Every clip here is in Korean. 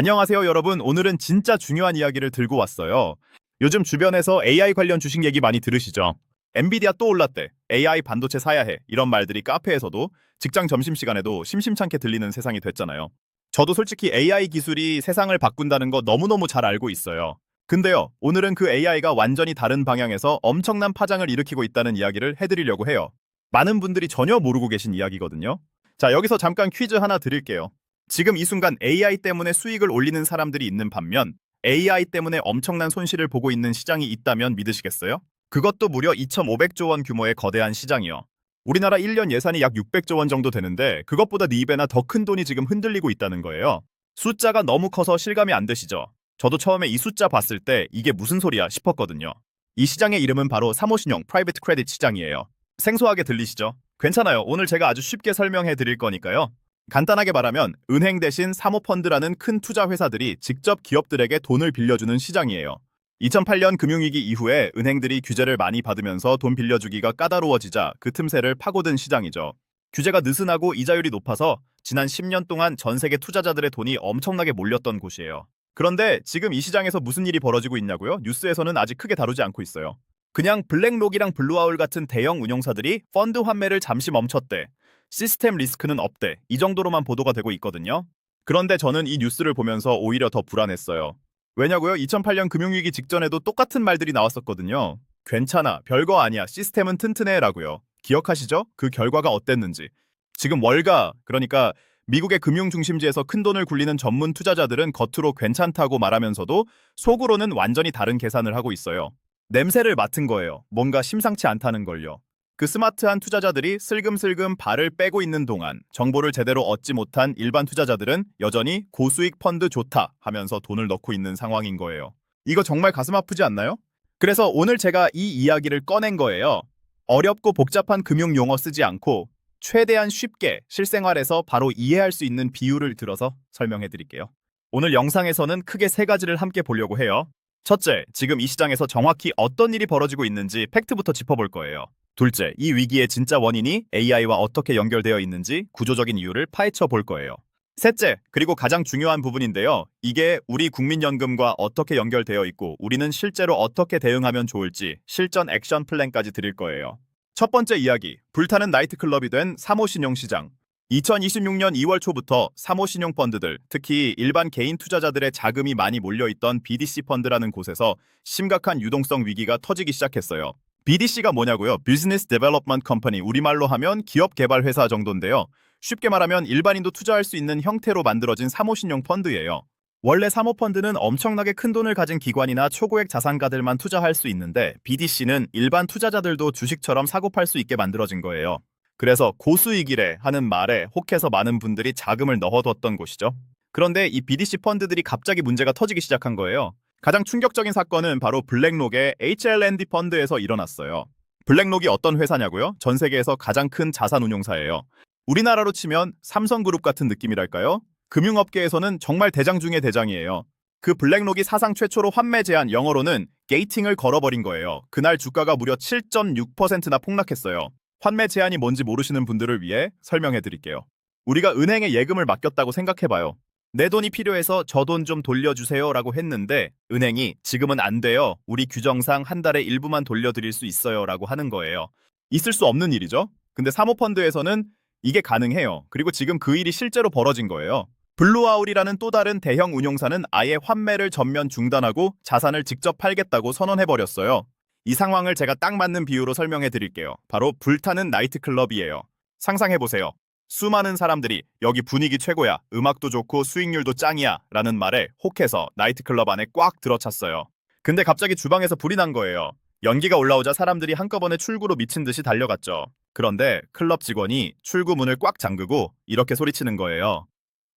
안녕하세요, 여러분. 오늘은 진짜 중요한 이야기를 들고 왔어요. 요즘 주변에서 AI 관련 주식 얘기 많이 들으시죠? 엔비디아 또 올랐대. AI 반도체 사야 해. 이런 말들이 카페에서도 직장 점심시간에도 심심찮게 들리는 세상이 됐잖아요. 저도 솔직히 AI 기술이 세상을 바꾼다는 거 너무너무 잘 알고 있어요. 근데요, 오늘은 그 AI가 완전히 다른 방향에서 엄청난 파장을 일으키고 있다는 이야기를 해드리려고 해요. 많은 분들이 전혀 모르고 계신 이야기거든요. 자, 여기서 잠깐 퀴즈 하나 드릴게요. 지금 이 순간 AI 때문에 수익을 올리는 사람들이 있는 반면 AI 때문에 엄청난 손실을 보고 있는 시장이 있다면 믿으시겠어요? 그것도 무려 2,500조 원 규모의 거대한 시장이요. 우리나라 1년 예산이 약 600조 원 정도 되는데 그것보다 4배나 더 큰 돈이 지금 흔들리고 있다는 거예요. 숫자가 너무 커서 실감이 안 되시죠? 저도 처음에 이 숫자 봤을 때 이게 무슨 소리야 싶었거든요. 이 시장의 이름은 바로 사모신용 프라이빗 크레딧 시장이에요. 생소하게 들리시죠? 괜찮아요. 오늘 제가 아주 쉽게 설명해 드릴 거니까요. 간단하게 말하면 은행 대신 사모펀드라는 큰 투자 회사들이 직접 기업들에게 돈을 빌려주는 시장이에요. 2008년 금융위기 이후에 은행들이 규제를 많이 받으면서 돈 빌려주기가 까다로워지자 그 틈새를 파고든 시장이죠. 규제가 느슨하고 이자율이 높아서 지난 10년 동안 전 세계 투자자들의 돈이 엄청나게 몰렸던 곳이에요. 그런데 지금 이 시장에서 무슨 일이 벌어지고 있냐고요? 뉴스에서는 아직 크게 다루지 않고 있어요. 그냥 블랙록이랑 블루아울 같은 대형 운용사들이 펀드 환매를 잠시 멈췄대. 시스템 리스크는 없대. 이 정도로만 보도가 되고 있거든요. 그런데 저는 이 뉴스를 보면서 오히려 더 불안했어요. 왜냐고요? 2008년 금융위기 직전에도 똑같은 말들이 나왔었거든요. 괜찮아, 별거 아니야, 시스템은 튼튼해 라고요. 기억하시죠? 그 결과가 어땠는지. 지금 월가, 그러니까 미국의 금융 중심지에서 큰 돈을 굴리는 전문 투자자들은 겉으로 괜찮다고 말하면서도 속으로는 완전히 다른 계산을 하고 있어요. 냄새를 맡은 거예요. 뭔가 심상치 않다는 걸요. 그 스마트한 투자자들이 슬금슬금 발을 빼고 있는 동안 정보를 제대로 얻지 못한 일반 투자자들은 여전히 고수익 펀드 좋다 하면서 돈을 넣고 있는 상황인 거예요. 이거 정말 가슴 아프지 않나요? 그래서 오늘 제가 이 이야기를 꺼낸 거예요. 어렵고 복잡한 금융 용어 쓰지 않고 최대한 쉽게 실생활에서 바로 이해할 수 있는 비유를 들어서 설명해 드릴게요. 오늘 영상에서는 크게 세 가지를 함께 보려고 해요. 첫째, 지금 이 시장에서 정확히 어떤 일이 벌어지고 있는지 팩트부터 짚어볼 거예요. 둘째, 이 위기의 진짜 원인이 AI와 어떻게 연결되어 있는지 구조적인 이유를 파헤쳐 볼 거예요. 셋째, 그리고 가장 중요한 부분인데요. 이게 우리 국민연금과 어떻게 연결되어 있고 우리는 실제로 어떻게 대응하면 좋을지 실전 액션 플랜까지 드릴 거예요. 첫 번째 이야기, 불타는 나이트클럽이 된 사모신용 시장. 2026년 2월 초부터 사모신용 펀드들, 특히 일반 개인 투자자들의 자금이 많이 몰려있던 BDC 펀드라는 곳에서 심각한 유동성 위기가 터지기 시작했어요. BDC가 뭐냐고요? 비즈니스 데벨롭먼트 컴퍼니, 우리말로 하면 기업 개발 회사 정도인데요. 쉽게 말하면 일반인도 투자할 수 있는 형태로 만들어진 사모신용 펀드예요. 원래 사모펀드는 엄청나게 큰 돈을 가진 기관이나 초고액 자산가들만 투자할 수 있는데 BDC는 일반 투자자들도 주식처럼 사고 팔 수 있게 만들어진 거예요. 그래서 고수익이래 하는 말에 혹해서 많은 분들이 자금을 넣어뒀던 곳이죠. 그런데 이 BDC 펀드들이 갑자기 문제가 터지기 시작한 거예요. 가장 충격적인 사건은 바로 블랙록의 HLND 펀드에서 일어났어요. 블랙록이 어떤 회사냐고요? 전 세계에서 가장 큰 자산운용사예요. 우리나라로 치면 삼성그룹 같은 느낌이랄까요? 금융업계에서는 정말 대장 중의 대장이에요. 그 블랙록이 사상 최초로 환매 제한, 영어로는 게이팅을 걸어버린 거예요. 그날 주가가 무려 7.6%나 폭락했어요. 환매 제한이 뭔지 모르시는 분들을 위해 설명해 드릴게요. 우리가 은행에 예금을 맡겼다고 생각해봐요. 내 돈이 필요해서 저 돈 좀 돌려주세요 라고 했는데 은행이 지금은 안 돼요. 우리 규정상 한 달에 일부만 돌려드릴 수 있어요 라고 하는 거예요. 있을 수 없는 일이죠. 근데 사모펀드에서는 이게 가능해요. 그리고 지금 그 일이 실제로 벌어진 거예요. 블루아울이라는 또 다른 대형 운용사는 아예 환매를 전면 중단하고 자산을 직접 팔겠다고 선언해버렸어요. 이 상황을 제가 딱 맞는 비유로 설명해 드릴게요. 바로 불타는 나이트클럽이에요. 상상해보세요. 수많은 사람들이 여기 분위기 최고야, 음악도 좋고 수익률도 짱이야 라는 말에 혹해서 나이트클럽 안에 꽉 들어찼어요. 근데 갑자기 주방에서 불이 난 거예요. 연기가 올라오자 사람들이 한꺼번에 출구로 미친 듯이 달려갔죠. 그런데 클럽 직원이 출구 문을 꽉 잠그고 이렇게 소리치는 거예요.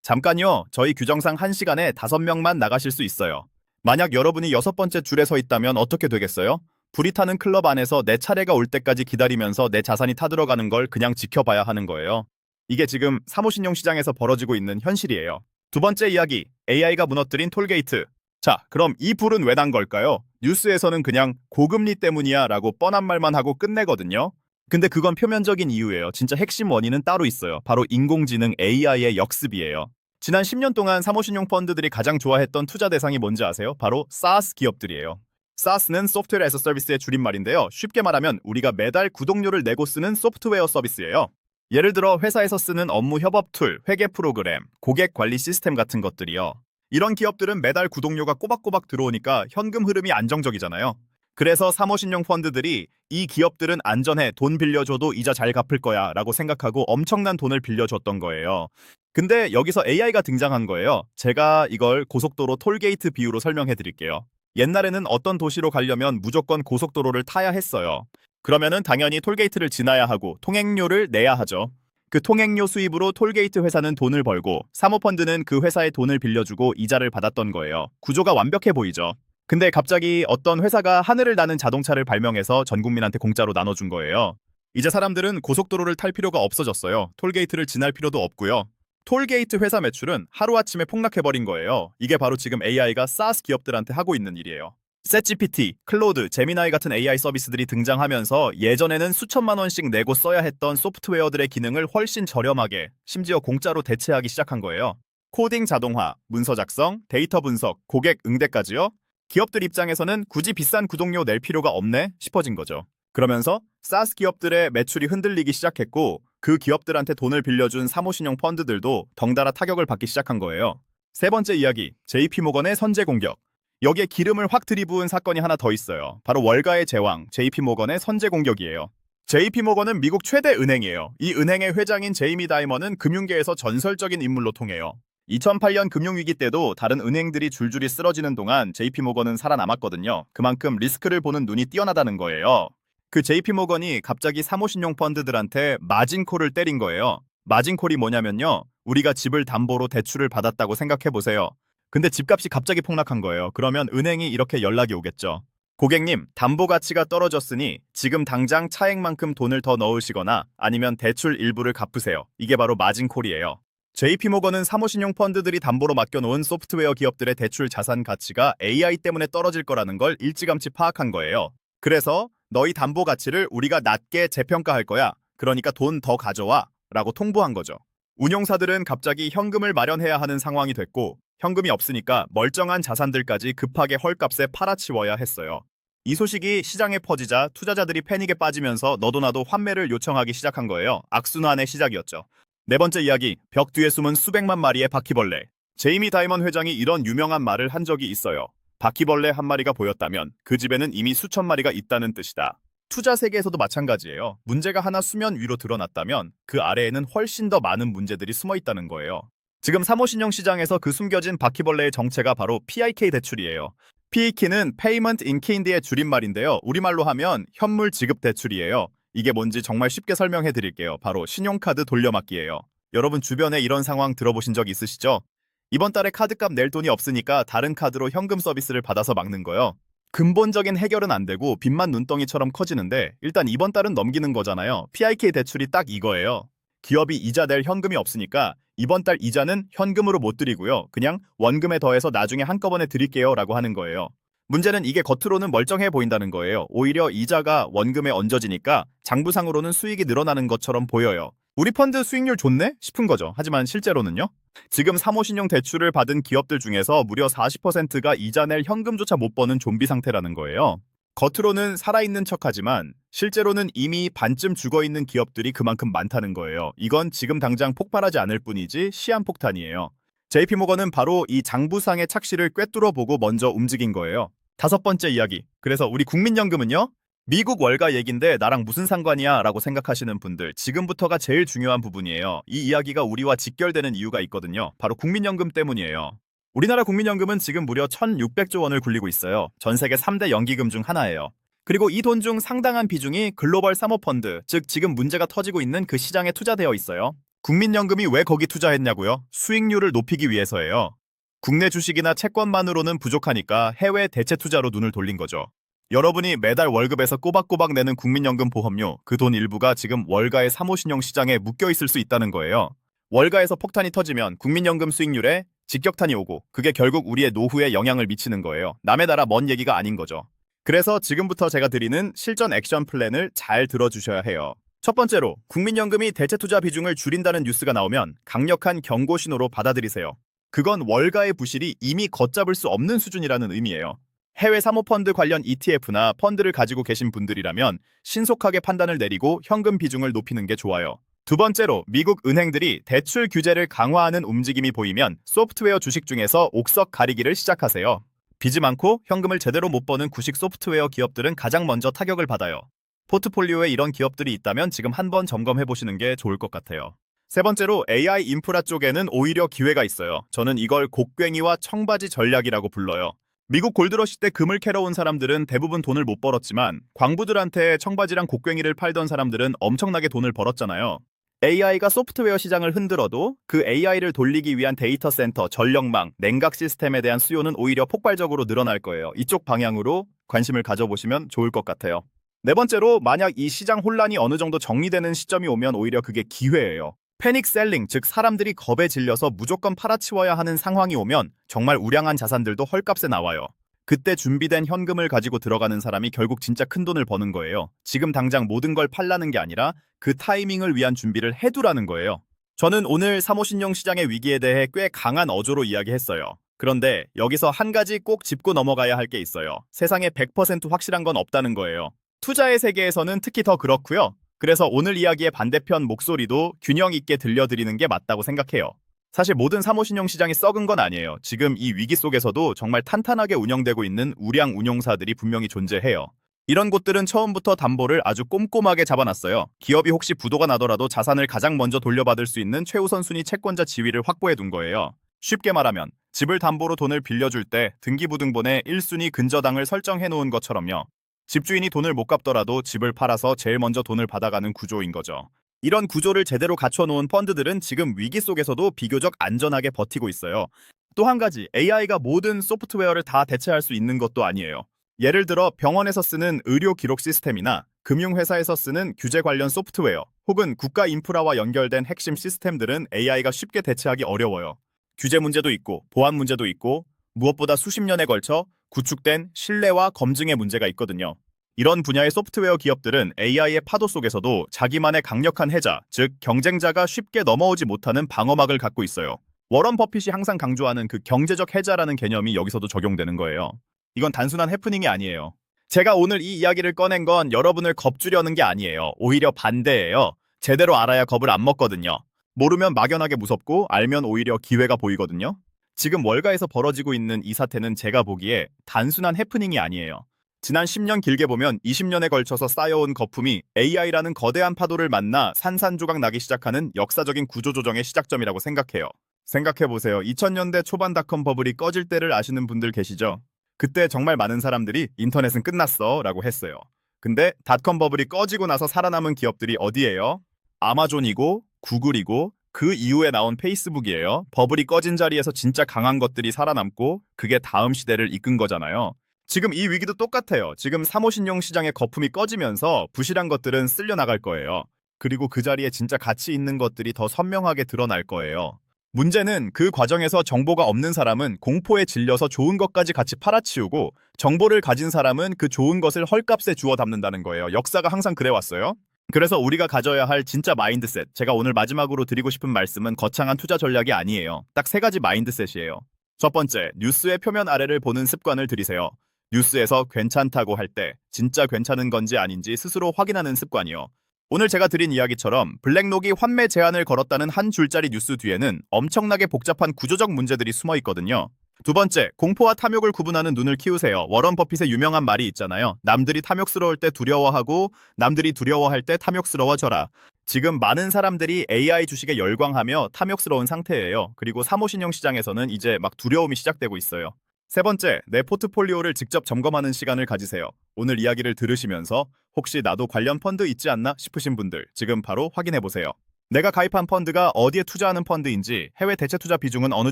잠깐요, 저희 규정상 1시간에 5명만 나가실 수 있어요. 만약 여러분이 6번째 줄에 서 있다면 어떻게 되겠어요? 불이 타는 클럽 안에서 내 차례가 올 때까지 기다리면서 내 자산이 타들어가는 걸 그냥 지켜봐야 하는 거예요. 이게 지금 사모신용 시장에서 벌어지고 있는 현실이에요. 두 번째 이야기, AI가 무너뜨린 톨게이트. 자, 그럼 이 불은 왜 난 걸까요? 뉴스에서는 그냥 고금리 때문이야 라고 뻔한 말만 하고 끝내거든요. 근데 그건 표면적인 이유예요. 진짜 핵심 원인은 따로 있어요. 바로 인공지능 AI의 역습이에요. 지난 10년 동안 사모신용 펀드들이 가장 좋아했던 투자 대상이 뭔지 아세요? 바로 SaaS 기업들이에요. SaaS는 소프트웨어 애서 서비스의 줄임말인데요. 쉽게 말하면 우리가 매달 구독료를 내고 쓰는 소프트웨어 서비스예요. 예를 들어 회사에서 쓰는 업무 협업 툴, 회계 프로그램, 고객 관리 시스템 같은 것들이요. 이런 기업들은 매달 구독료가 꼬박꼬박 들어오니까 현금 흐름이 안정적이잖아요. 그래서 사모신용 펀드들이 이 기업들은 안전해, 돈 빌려줘도 이자 잘 갚을 거야 라고 생각하고 엄청난 돈을 빌려줬던 거예요. 근데 여기서 AI가 등장한 거예요. 제가 이걸 고속도로 톨게이트 비유로 설명해 드릴게요. 옛날에는 어떤 도시로 가려면 무조건 고속도로를 타야 했어요. 그러면은 당연히 톨게이트를 지나야 하고 통행료를 내야 하죠. 그 통행료 수입으로 톨게이트 회사는 돈을 벌고 사모펀드는 그 회사에 돈을 빌려주고 이자를 받았던 거예요. 구조가 완벽해 보이죠. 근데 갑자기 어떤 회사가 하늘을 나는 자동차를 발명해서 전 국민한테 공짜로 나눠준 거예요. 이제 사람들은 고속도로를 탈 필요가 없어졌어요. 톨게이트를 지날 필요도 없고요. 톨게이트 회사 매출은 하루아침에 폭락해버린 거예요. 이게 바로 지금 AI가 SaaS 기업들한테 하고 있는 일이에요. 챗GPT, 클로드, 제미나이 같은 AI 서비스들이 등장하면서 예전에는 수천만 원씩 내고 써야 했던 소프트웨어들의 기능을 훨씬 저렴하게, 심지어 공짜로 대체하기 시작한 거예요. 코딩 자동화, 문서 작성, 데이터 분석, 고객 응대까지요. 기업들 입장에서는 굳이 비싼 구독료 낼 필요가 없네 싶어진 거죠. 그러면서 SaaS 기업들의 매출이 흔들리기 시작했고 그 기업들한테 돈을 빌려준 사모신용 펀드들도 덩달아 타격을 받기 시작한 거예요. 세 번째 이야기, JP모건의 선제 공격. 여기에 기름을 확 들이부은 사건이 하나 더 있어요. 바로 월가의 제왕, JP모건의 선제 공격이에요. JP모건은 미국 최대 은행이에요. 이 은행의 회장인 제이미 다이먼은 금융계에서 전설적인 인물로 통해요. 2008년 금융위기 때도 다른 은행들이 줄줄이 쓰러지는 동안 JP모건은 살아남았거든요. 그만큼 리스크를 보는 눈이 뛰어나다는 거예요. 그 JP모건이 갑자기 사모신용 펀드들한테 마진콜을 때린 거예요. 마진콜이 뭐냐면요. 우리가 집을 담보로 대출을 받았다고 생각해보세요. 근데 집값이 갑자기 폭락한 거예요. 그러면 은행이 이렇게 연락이 오겠죠. 고객님, 담보 가치가 떨어졌으니 지금 당장 차액만큼 돈을 더 넣으시거나 아니면 대출 일부를 갚으세요. 이게 바로 마진콜이에요. JP모건은 사모신용 펀드들이 담보로 맡겨놓은 소프트웨어 기업들의 대출 자산 가치가 AI 때문에 떨어질 거라는 걸 일찌감치 파악한 거예요. 그래서 너희 담보 가치를 우리가 낮게 재평가할 거야. 그러니까 돈 더 가져와. 라고 통보한 거죠. 운용사들은 갑자기 현금을 마련해야 하는 상황이 됐고 현금이 없으니까 멀쩡한 자산들까지 급하게 헐값에 팔아치워야 했어요. 이 소식이 시장에 퍼지자 투자자들이 패닉에 빠지면서 너도 나도 환매를 요청하기 시작한 거예요. 악순환의 시작이었죠. 네 번째 이야기, 벽 뒤에 숨은 수백만 마리의 바퀴벌레. 제이미 다이먼 회장이 이런 유명한 말을 한 적이 있어요. 바퀴벌레 한 마리가 보였다면 그 집에는 이미 수천 마리가 있다는 뜻이다. 투자 세계에서도 마찬가지예요. 문제가 하나 수면 위로 드러났다면 그 아래에는 훨씬 더 많은 문제들이 숨어 있다는 거예요. 지금 사모신용 시장에서 그 숨겨진 바퀴벌레의 정체가 바로 PIK 대출이에요. PIK는 Payment in Kind의 줄임말인데요. 우리말로 하면 현물 지급 대출이에요. 이게 뭔지 정말 쉽게 설명해 드릴게요. 바로 신용카드 돌려막기예요. 여러분 주변에 이런 상황 들어보신 적 있으시죠? 이번 달에 카드값 낼 돈이 없으니까 다른 카드로 현금 서비스를 받아서 막는 거요. 근본적인 해결은 안 되고 빚만 눈덩이처럼 커지는데 일단 이번 달은 넘기는 거잖아요. PIK 대출이 딱 이거예요. 기업이 이자 낼 현금이 없으니까 이번 달 이자는 현금으로 못 드리고요. 그냥 원금에 더해서 나중에 한꺼번에 드릴게요 라고 하는 거예요. 문제는 이게 겉으로는 멀쩡해 보인다는 거예요. 오히려 이자가 원금에 얹어지니까 장부상으로는 수익이 늘어나는 것처럼 보여요. 우리 펀드 수익률 좋네? 싶은 거죠. 하지만 실제로는요. 지금 사모신용 대출을 받은 기업들 중에서 무려 40%가 이자 낼 현금조차 못 버는 좀비 상태라는 거예요. 겉으로는 살아있는 척하지만 실제로는 이미 반쯤 죽어있는 기업들이 그만큼 많다는 거예요. 이건 지금 당장 폭발하지 않을 뿐이지 시한폭탄이에요. JP모건은 바로 이 장부상의 착시를 꿰뚫어보고 먼저 움직인 거예요. 다섯 번째 이야기. 그래서 우리 국민연금은요? 미국 월가 얘긴데 나랑 무슨 상관이야 라고 생각하시는 분들, 지금부터가 제일 중요한 부분이에요. 이 이야기가 우리와 직결되는 이유가 있거든요. 바로 국민연금 때문이에요. 우리나라 국민연금은 지금 무려 1,600조 원을 굴리고 있어요. 전 세계 3대 연기금 중 하나예요. 그리고 이 돈 중 상당한 비중이 글로벌 사모펀드, 즉 지금 문제가 터지고 있는 그 시장에 투자되어 있어요. 국민연금이 왜 거기 투자했냐고요? 수익률을 높이기 위해서예요. 국내 주식이나 채권만으로는 부족하니까 해외 대체 투자로 눈을 돌린 거죠. 여러분이 매달 월급에서 꼬박꼬박 내는 국민연금 보험료, 그 돈 일부가 지금 월가의 사모신용 시장에 묶여있을 수 있다는 거예요. 월가에서 폭탄이 터지면 국민연금 수익률에 직격탄이 오고 그게 결국 우리의 노후에 영향을 미치는 거예요. 남의 나라 먼 얘기가 아닌 거죠. 그래서 지금부터 제가 드리는 실전 액션 플랜을 잘 들어주셔야 해요. 첫 번째로 국민연금이 대체투자 비중을 줄인다는 뉴스가 나오면 강력한 경고 신호로 받아들이세요. 그건 월가의 부실이 이미 걷잡을 수 없는 수준이라는 의미예요. 해외 사모펀드 관련 ETF나 펀드를 가지고 계신 분들이라면 신속하게 판단을 내리고 현금 비중을 높이는 게 좋아요. 두 번째로 미국 은행들이 대출 규제를 강화하는 움직임이 보이면 소프트웨어 주식 중에서 옥석 가리기를 시작하세요. 빚이 많고 현금을 제대로 못 버는 구식 소프트웨어 기업들은 가장 먼저 타격을 받아요. 포트폴리오에 이런 기업들이 있다면 지금 한번 점검해 보시는 게 좋을 것 같아요. 세 번째로 AI 인프라 쪽에는 오히려 기회가 있어요. 저는 이걸 곡괭이와 청바지 전략이라고 불러요. 미국 골드러시 때 금을 캐러 온 사람들은 대부분 돈을 못 벌었지만 광부들한테 청바지랑 곡괭이를 팔던 사람들은 엄청나게 돈을 벌었잖아요. AI가 소프트웨어 시장을 흔들어도 그 AI를 돌리기 위한 데이터 센터, 전력망, 냉각 시스템에 대한 수요는 오히려 폭발적으로 늘어날 거예요. 이쪽 방향으로 관심을 가져보시면 좋을 것 같아요. 네 번째로 만약 이 시장 혼란이 어느 정도 정리되는 시점이 오면 오히려 그게 기회예요. 패닉 셀링, 즉 사람들이 겁에 질려서 무조건 팔아치워야 하는 상황이 오면 정말 우량한 자산들도 헐값에 나와요. 그때 준비된 현금을 가지고 들어가는 사람이 결국 진짜 큰 돈을 버는 거예요. 지금 당장 모든 걸 팔라는 게 아니라 그 타이밍을 위한 준비를 해두라는 거예요. 저는 오늘 사모신용 시장의 위기에 대해 꽤 강한 어조로 이야기했어요. 그런데 여기서 한 가지 꼭 짚고 넘어가야 할 게 있어요. 세상에 100% 확실한 건 없다는 거예요. 투자의 세계에서는 특히 더 그렇고요. 그래서 오늘 이야기의 반대편 목소리도 균형 있게 들려드리는 게 맞다고 생각해요. 사실 모든 사모신용 시장이 썩은 건 아니에요. 지금 이 위기 속에서도 정말 탄탄하게 운영되고 있는 우량 운용사들이 분명히 존재해요. 이런 곳들은 처음부터 담보를 아주 꼼꼼하게 잡아놨어요. 기업이 혹시 부도가 나더라도 자산을 가장 먼저 돌려받을 수 있는 최우선 순위 채권자 지위를 확보해 둔 거예요. 쉽게 말하면 집을 담보로 돈을 빌려줄 때 등기부등본에 1순위 근저당을 설정해 놓은 것처럼요. 집주인이 돈을 못 갚더라도 집을 팔아서 제일 먼저 돈을 받아가는 구조인 거죠. 이런 구조를 제대로 갖춰놓은 펀드들은 지금 위기 속에서도 비교적 안전하게 버티고 있어요. 또 한 가지, AI가 모든 소프트웨어를 다 대체할 수 있는 것도 아니에요. 예를 들어 병원에서 쓰는 의료 기록 시스템이나 금융회사에서 쓰는 규제 관련 소프트웨어, 혹은 국가 인프라와 연결된 핵심 시스템들은 AI가 쉽게 대체하기 어려워요. 규제 문제도 있고, 보안 문제도 있고, 무엇보다 수십 년에 걸쳐 구축된 신뢰와 검증의 문제가 있거든요. 이런 분야의 소프트웨어 기업들은 AI의 파도 속에서도 자기만의 강력한 해자, 즉 경쟁자가 쉽게 넘어오지 못하는 방어막을 갖고 있어요. 워런 버핏이 항상 강조하는 그 경제적 해자라는 개념이 여기서도 적용되는 거예요. 이건 단순한 해프닝이 아니에요. 제가 오늘 이 이야기를 꺼낸 건 여러분을 겁주려는 게 아니에요. 오히려 반대예요. 제대로 알아야 겁을 안 먹거든요. 모르면 막연하게 무섭고 알면 오히려 기회가 보이거든요. 지금 월가에서 벌어지고 있는 이 사태는 제가 보기에 단순한 해프닝이 아니에요. 지난 10년 길게 보면 20년에 걸쳐서 쌓여온 거품이 AI라는 거대한 파도를 만나 산산조각 나기 시작하는 역사적인 구조조정의 시작점이라고 생각해요. 생각해보세요. 2000년대 초반 닷컴 버블이 꺼질 때를 아시는 분들 계시죠? 그때 정말 많은 사람들이 인터넷은 끝났어 라고 했어요. 근데 닷컴 버블이 꺼지고 나서 살아남은 기업들이 어디예요? 아마존이고 구글이고 그 이후에 나온 페이스북이에요. 버블이 꺼진 자리에서 진짜 강한 것들이 살아남고 그게 다음 시대를 이끈 거잖아요. 지금 이 위기도 똑같아요. 지금 사모신용 시장의 거품이 꺼지면서 부실한 것들은 쓸려나갈 거예요. 그리고 그 자리에 진짜 가치 있는 것들이 더 선명하게 드러날 거예요. 문제는 그 과정에서 정보가 없는 사람은 공포에 질려서 좋은 것까지 같이 팔아치우고 정보를 가진 사람은 그 좋은 것을 헐값에 주워 담는다는 거예요. 역사가 항상 그래왔어요. 그래서 우리가 가져야 할 진짜 마인드셋, 제가 오늘 마지막으로 드리고 싶은 말씀은 거창한 투자 전략이 아니에요. 딱 세 가지 마인드셋이에요. 첫 번째, 뉴스의 표면 아래를 보는 습관을 들이세요. 뉴스에서 괜찮다고 할 때 진짜 괜찮은 건지 아닌지 스스로 확인하는 습관이요. 오늘 제가 드린 이야기처럼 블랙록이 환매 제한을 걸었다는 한 줄짜리 뉴스 뒤에는 엄청나게 복잡한 구조적 문제들이 숨어 있거든요. 두 번째, 공포와 탐욕을 구분하는 눈을 키우세요. 워런 버핏의 유명한 말이 있잖아요. 남들이 탐욕스러울 때 두려워하고 남들이 두려워할 때 탐욕스러워져라. 지금 많은 사람들이 AI 주식에 열광하며 탐욕스러운 상태예요. 그리고 사모신용 시장에서는 이제 막 두려움이 시작되고 있어요. 세 번째, 내 포트폴리오를 직접 점검하는 시간을 가지세요. 오늘 이야기를 들으시면서 혹시 나도 관련 펀드 있지 않나 싶으신 분들 지금 바로 확인해보세요. 내가 가입한 펀드가 어디에 투자하는 펀드인지, 해외 대체 투자 비중은 어느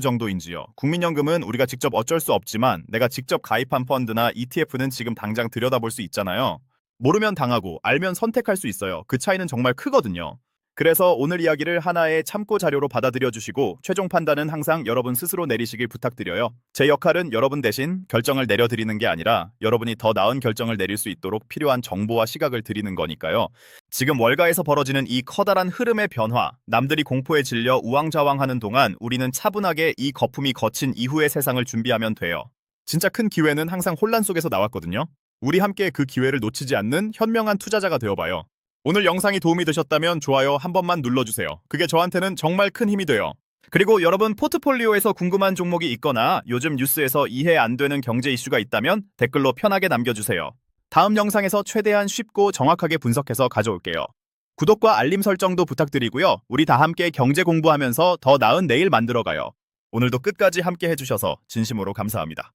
정도인지요. 국민연금은 우리가 직접 어쩔 수 없지만 내가 직접 가입한 펀드나 ETF는 지금 당장 들여다볼 수 있잖아요. 모르면 당하고 알면 선택할 수 있어요. 그 차이는 정말 크거든요. 그래서 오늘 이야기를 하나의 참고 자료로 받아들여 주시고 최종 판단은 항상 여러분 스스로 내리시길 부탁드려요. 제 역할은 여러분 대신 결정을 내려드리는 게 아니라 여러분이 더 나은 결정을 내릴 수 있도록 필요한 정보와 시각을 드리는 거니까요. 지금 월가에서 벌어지는 이 커다란 흐름의 변화, 남들이 공포에 질려 우왕좌왕하는 동안 우리는 차분하게 이 거품이 거친 이후의 세상을 준비하면 돼요. 진짜 큰 기회는 항상 혼란 속에서 나왔거든요. 우리 함께 그 기회를 놓치지 않는 현명한 투자자가 되어봐요. 오늘 영상이 도움이 되셨다면 좋아요 한 번만 눌러주세요. 그게 저한테는 정말 큰 힘이 돼요. 그리고 여러분 포트폴리오에서 궁금한 종목이 있거나 요즘 뉴스에서 이해 안 되는 경제 이슈가 있다면 댓글로 편하게 남겨주세요. 다음 영상에서 최대한 쉽고 정확하게 분석해서 가져올게요. 구독과 알림 설정도 부탁드리고요. 우리 다 함께 경제 공부하면서 더 나은 내일 만들어가요. 오늘도 끝까지 함께 해주셔서 진심으로 감사합니다.